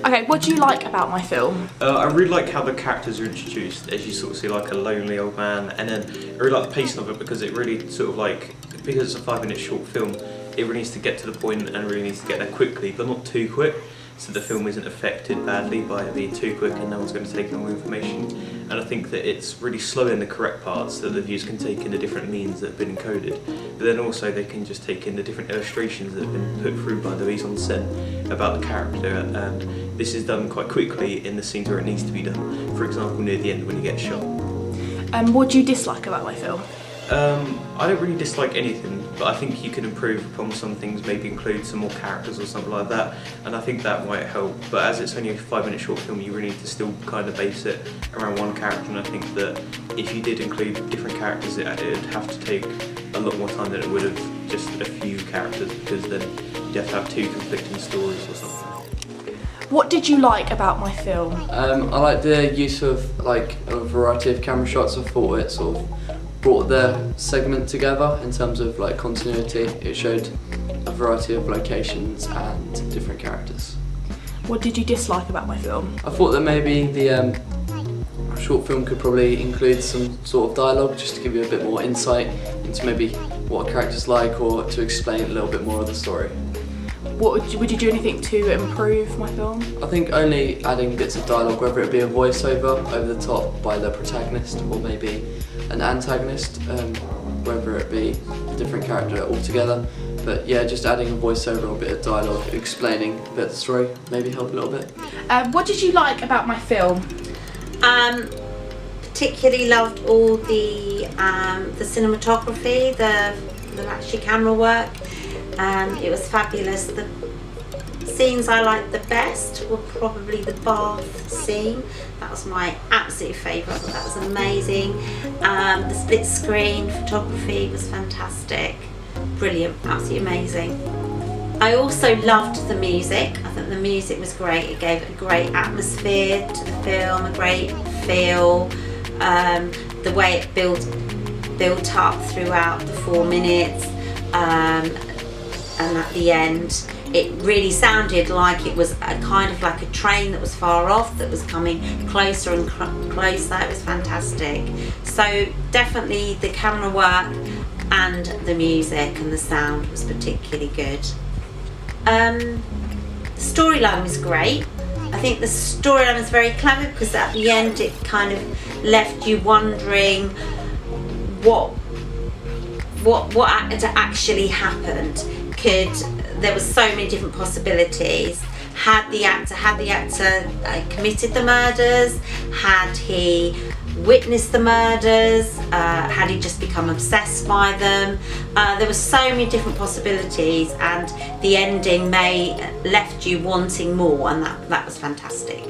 Okay, what do you like about my film? I really like how the characters are introduced, as you sort of see like a lonely old man, and then I really like the pacing of it because it really sort of like, because it's a 5-minute short film, it really needs to get to the point and really needs to get there quickly, but not too quick, so the film isn't affected badly by it being too quick and no one's going to take in all the information. And I think that it's really slow in the correct parts so that the viewers can take in the different meanings that have been encoded, but then also they can just take in the different illustrations that have been put through by the mise en scène about the character, and this is done quite quickly in the scenes where it needs to be done, for example near the end when you get shot. What do you dislike about my film? I don't really dislike anything, but I think you can improve upon some things, maybe include some more characters or something like that, and I think that might help. But as it's only a 5-minute short film, you really need to still kind of base it around one character, and I think that if you did include different characters, it'd have to take a lot more time than it would have just a few characters, because then you'd have to have 2 conflicting stories or something. What did you like about my film? I like the use of like a variety of camera shots. I thought it sort of brought the segment together in terms of like continuity. It showed a variety of locations and different characters. What did you dislike about my film? I thought that maybe the short film could probably include some sort of dialogue just to give you a bit more insight into maybe what a character's like, or to explain a little bit more of the story. Would you do anything to improve my film? I think only adding bits of dialogue, whether it be a voiceover over the top by the protagonist or maybe an antagonist, whether it be a different character altogether. But yeah, just adding a voiceover or a bit of dialogue explaining a bit of the story maybe help a little bit. What did you like about my film? Particularly loved all the cinematography, the actually camera work. It was fabulous. The scenes I liked the best were probably the bath scene. That was my absolute favourite. That was amazing. The split screen photography was fantastic. Brilliant, absolutely amazing. I also loved the music. I think the music was great. It gave a great atmosphere to the film, a great feel. The way it built up throughout the 4 minutes. And at the end it really sounded like it was a kind of like a train that was far off that was coming closer and closer. It was fantastic. So definitely the camera work and the music and the sound was particularly good. The storyline was great. I think the storyline was very clever because at the end it kind of left you wondering what actually happened. There was so many different possibilities. Had the actor committed the murders? Had he witnessed the murders? Had he just become obsessed by them? There were so many different possibilities, and the ending left you wanting more, and that was fantastic.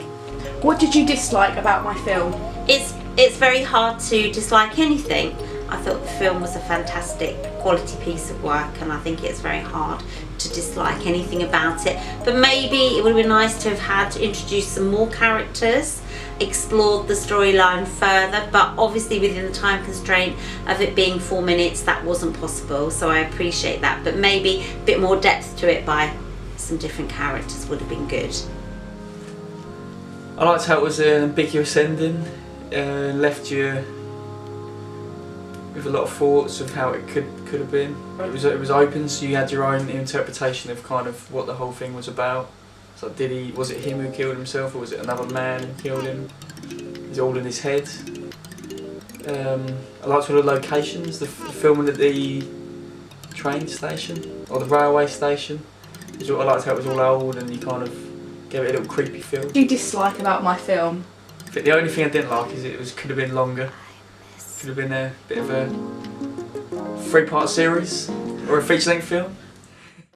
What did you dislike about my film? It's very hard to dislike anything. I thought the film was a fantastic quality piece of work, and I think it's very hard to dislike anything about it. But maybe it would have been nice to have had introduced some more characters, explored the storyline further, but obviously within the time constraint of it being 4 minutes that wasn't possible, so I appreciate that. But maybe a bit more depth to it by some different characters would have been good. I liked how it was an ambiguous ending, left you with a lot of thoughts of how it could have been. It was open, so you had your own interpretation of kind of what the whole thing was about. So was it him who killed himself, or was it another man who killed him? Is it all in his head? I liked all the locations, the filming at the train station or the railway station. I liked how it was all old and you kind of gave it a little creepy feel. What do you dislike about my film? I think the only thing I didn't like is it could have been longer. Could have been a bit of a 3-part series or a feature-length film.